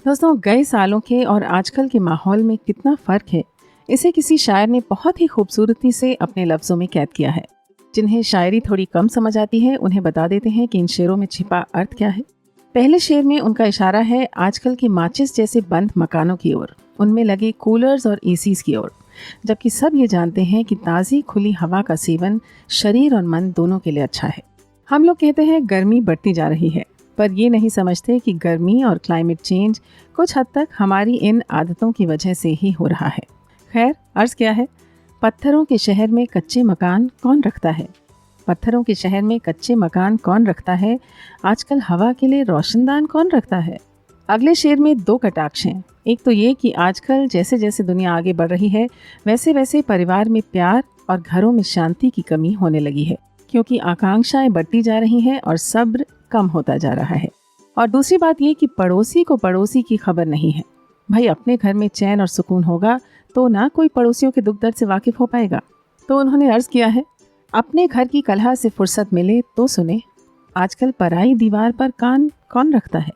दोस्तों, गए सालों के और आजकल के माहौल में कितना फ़र्क है, इसे किसी शायर ने बहुत ही खूबसूरती से अपने लफ्ज़ों में कैद किया है। जिन्हें शायरी थोड़ी कम समझ आती है, उन्हें बता देते हैं कि इन शेरों में छिपा अर्थ क्या है। पहले शेर में उनका इशारा है आजकल के माचिस जैसे बंद मकानों की ओर, उनमें लगे कूलर्स और एसीज की ओर, जबकि सब ये जानते हैं कि ताज़ी खुली हवा का सेवन शरीर और मन दोनों के लिए अच्छा है। हम लोग कहते हैं गर्मी बढ़ती जा रही है, पर ये नहीं समझते कि गर्मी और क्लाइमेट चेंज कुछ हद तक हमारी इन आदतों की वजह से ही हो रहा है। खैर, अर्ज़ क्या है, पत्थरों के शहर में कच्चे मकान कौन रखता है? पत्थरों के शहर में कच्चे मकान कौन रखता है? आजकल हवा के लिए रोशनदान कौन रखता है? अगले शेर में दो कटाक्ष हैं। एक तो ये कि आजकल जैसे जैसे दुनिया आगे बढ़ रही है, वैसे वैसे परिवार में प्यार और घरों में शांति की कमी होने लगी है, क्योंकि आकांक्षाएं बढ़ती जा रही हैं और सब्र कम होता जा रहा है। और दूसरी बात ये कि पड़ोसी को पड़ोसी की खबर नहीं है। भाई, अपने घर में चैन और सुकून होगा तो ना कोई पड़ोसियों के दुख दर्द से वाकिफ हो पाएगा। तो उन्होंने अर्ज़ किया है, अपने घर की कलह से फुर्सत मिले तो सुने, आजकल पराई दीवार पर कान कौन रखता है।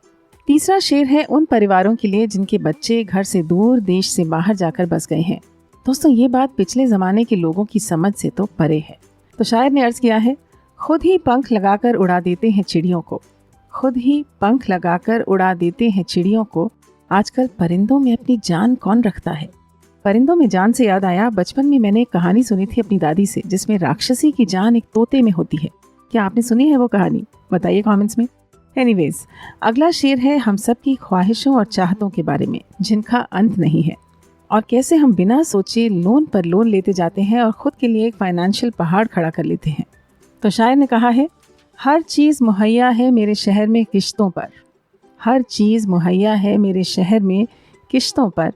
तीसरा शेर है उन परिवारों के लिए जिनके बच्चे घर से दूर देश से बाहर जाकर बस गए हैं। दोस्तों, ये बात पिछले ज़माने के लोगों की समझ से तो परे है। तो शायर ने अर्ज़ किया है, खुद ही पंख लगाकर उड़ा देते हैं चिड़ियों को, खुद ही पंख लगाकर उड़ा देते हैं चिड़ियों को, आजकल परिंदों में अपनी जान कौन रखता है। परिंदों में जान से याद आया, बचपन में मैंने एक कहानी सुनी थी अपनी दादी से, जिसमें राक्षसी की जान एक तोते में होती है। क्या आपने सुनी है वो कहानी? बताइए कमेंट्स में। एनीवेज, अगला शेर है हम सब की ख्वाहिशों और चाहतों के बारे में, जिनका अंत नहीं है, और कैसे हम बिना सोचे लोन पर लोन लेते जाते हैं और खुद के लिए एक फाइनेंशियल पहाड़ खड़ा कर लेते हैं। तो शायर ने कहा है, हर चीज़ मुहैया है मेरे शहर में किश्तों पर, हर चीज़ मुहैया है मेरे शहर में किश्तों पर,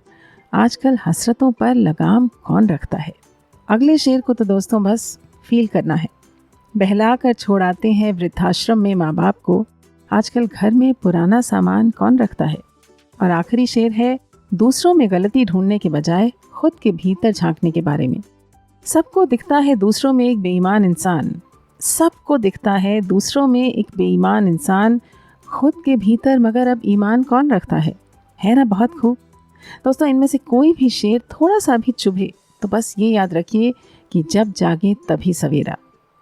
आजकल हसरतों पर लगाम कौन रखता है। अगले शेर को तो दोस्तों बस फील करना है। बहला कर छोड़ाते हैं वृद्धाश्रम में माँ बाप को, आजकल घर में पुराना सामान कौन रखता है। और आखिरी शेर है दूसरों में गलती ढूंढने के बजाय खुद के भीतर झांकने के बारे में। सबको दिखता है दूसरों में एक बेईमान इंसान, सबको दिखता है दूसरों में एक बेईमान इंसान, खुद के भीतर मगर अब ईमान कौन रखता है ना। बहुत खूब दोस्तों, इनमें से कोई भी शेर थोड़ा सा भी चुभे तो बस ये याद रखिए कि जब जागे तभी सवेरा।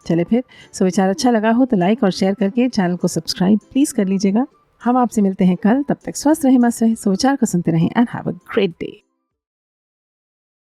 चले फिर, विचार अच्छा लगा हो तो लाइक और शेयर करके चैनल को सब्सक्राइब प्लीज़ कर लीजिएगा। हम आपसे मिलते हैं कल, तब तक स्वस्थ रहें, मस्त रहें, विचार को सुनते रहें and have a great day.